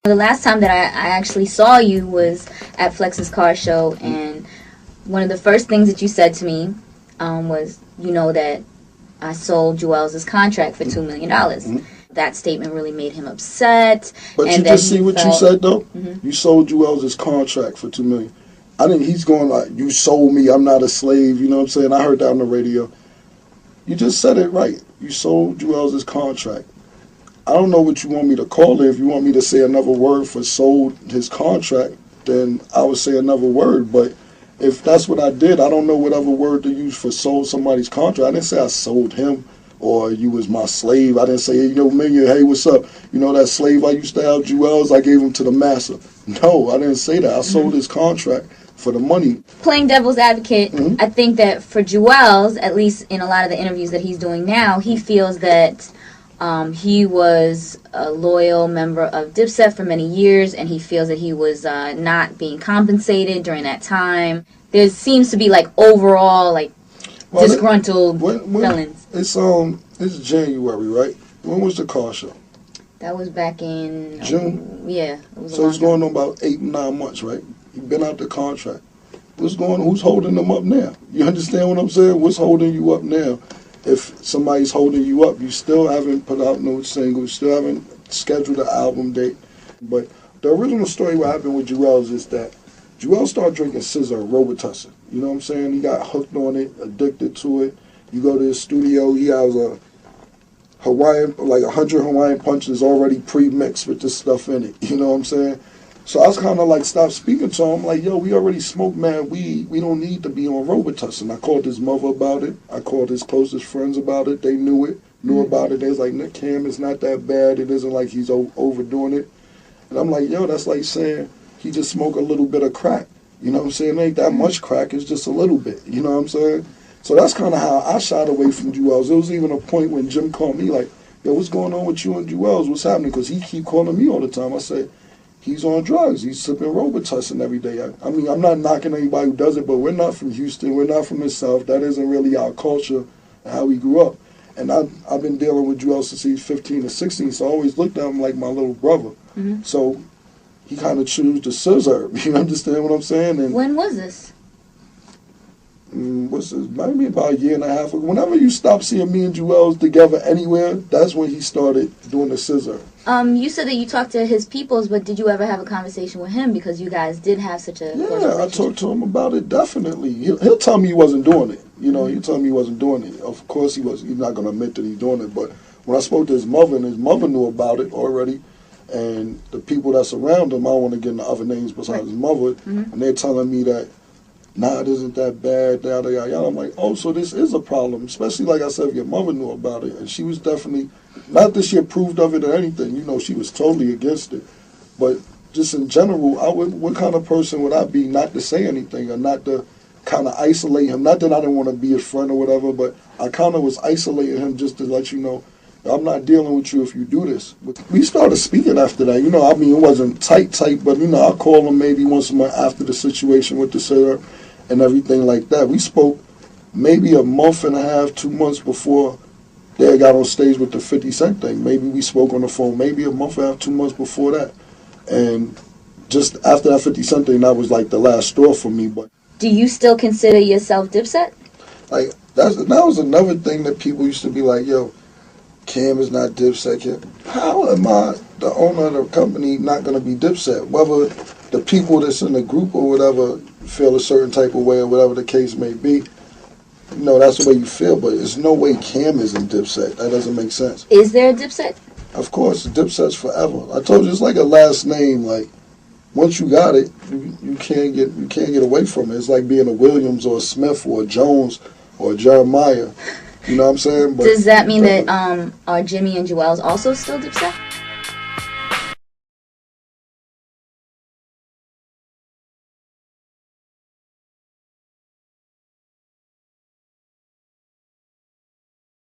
The last time that I actually saw you was at Flex's car show, and one of the first things that you said to me was, you know, that I sold Juelz' contract for $2 million. That statement really made him upset. But and you just see what you said, though? You sold Juelz' contract for $2 million. I think he's going like, you sold me, I'm not a slave, you know what I'm saying? I heard that on the radio. You just said it right. You sold Juelz' contract. I don't know what you want me to call it. If you want me to say another word for sold his contract, then I would say another word. But if that's what I did, I don't know what other word to use for sold somebody's contract. I didn't say I sold him or you was my slave. I didn't say, hey, yo, Minion, hey, what's up? You know that slave I used to have, Juelz, I gave him to the master. No, I didn't say that. I sold his contract for the money. Playing devil's advocate, I think that for Juelz, at least in a lot of the interviews that he's doing now, he feels that he was a loyal member of Dipset for many years, and he feels that he was not being compensated during that time. There seems to be like overall disgruntled feelings. It's January, right? When was the car show? That was back in June. Yeah. So it's going on about 8, 9 months, right? You've been out the contract. What's going on? Who's holding them up now? You understand what I'm saying? What's holding you up now? If somebody's holding you up, you still haven't put out no singles, still haven't scheduled an album date. But the original story what happened with Juelz is that Juelz started drinking scissor, Robitussin. You know what I'm saying? He got hooked on it, addicted to it. You go to his studio, he has a Hawaiian, like 100 Hawaiian punches already pre-mixed with this stuff in it. You know what I'm saying? So I was kind of like stopped speaking to him. Like, yo, we already smoked mad weed. We don't need to be on Robitussin. I called his mother about it. I called his closest friends about it. They knew about it. They was like, Nick Cam, it's not that bad. It isn't like he's overdoing it. And I'm like, yo, that's like saying he just smoked a little bit of crack. You know what I'm saying? It ain't that much crack. It's just a little bit. You know what I'm saying? So that's kind of how I shied away from Juelz. There was even a point when Jim called me like, yo, what's going on with you and Juelz? What's happening? Because he keep calling me all the time. I said, he's on drugs. He's sipping Robitussin every day. I mean, I'm not knocking anybody who does it, but we're not from Houston. We're not from the South. That isn't really our culture and how we grew up. And I've been dealing with Juelz since he's 15 or 16, so I always looked at him like my little brother. So he kind of chose the scissor. You understand what I'm saying? And when was this? Maybe about a year and a half ago. Whenever you stop seeing me and Juelz together anywhere, that's when he started doing the scissor. You said that you talked to his peoples, but did you ever have a conversation with him because you guys did have such a close relationship? I talked to him about it, definitely. He'll tell me he wasn't doing it. You know, he'll tell me he wasn't doing it. Of course he was. He's not going to admit that he's doing it. But when I spoke to his mother, and his mother knew about it already, and the people that's around him, I don't want to get into other names besides his mother, and they're telling me that, nah, it isn't that bad, yada, yada, yada. I'm like, oh, so this is a problem, especially, like I said, if your mother knew about it. And she was definitely, not that she approved of it or anything, you know, she was totally against it. But just in general, what kind of person would I be not to say anything or not to kind of isolate him? Not that I didn't want to be his friend or whatever, but I kind of was isolating him just to let you know, I'm not dealing with you if you do this. But we started speaking after that. You know, I mean, it wasn't tight, but, you know, I'll call him maybe once a month after the situation with the sitter and everything like that. We spoke maybe a month and a half, 2 months before they got on stage with the 50 Cent thing. Maybe we spoke on the phone maybe a month and a half, 2 months before that. And just after that 50 Cent thing, that was like the last straw for me. But do you still consider yourself Dipset? Like, that was another thing that people used to be like, yo, Cam is not Dipset. How am I, the owner of the company, not going to be Dipset? Whether the people that's in the group or whatever feel a certain type of way or whatever the case may be, you know, that's the way you feel. But there's no way Cam is in Dipset. That doesn't make sense. Is there a Dipset? Of course, Dipset's forever. I told you, it's like a last name. Like, once you got it, you can't get away from it. It's like being a Williams or a Smith or a Jones or a Jeremiah. You know what I'm saying? But does that mean that are Jimmy and Juelz also still Dipset?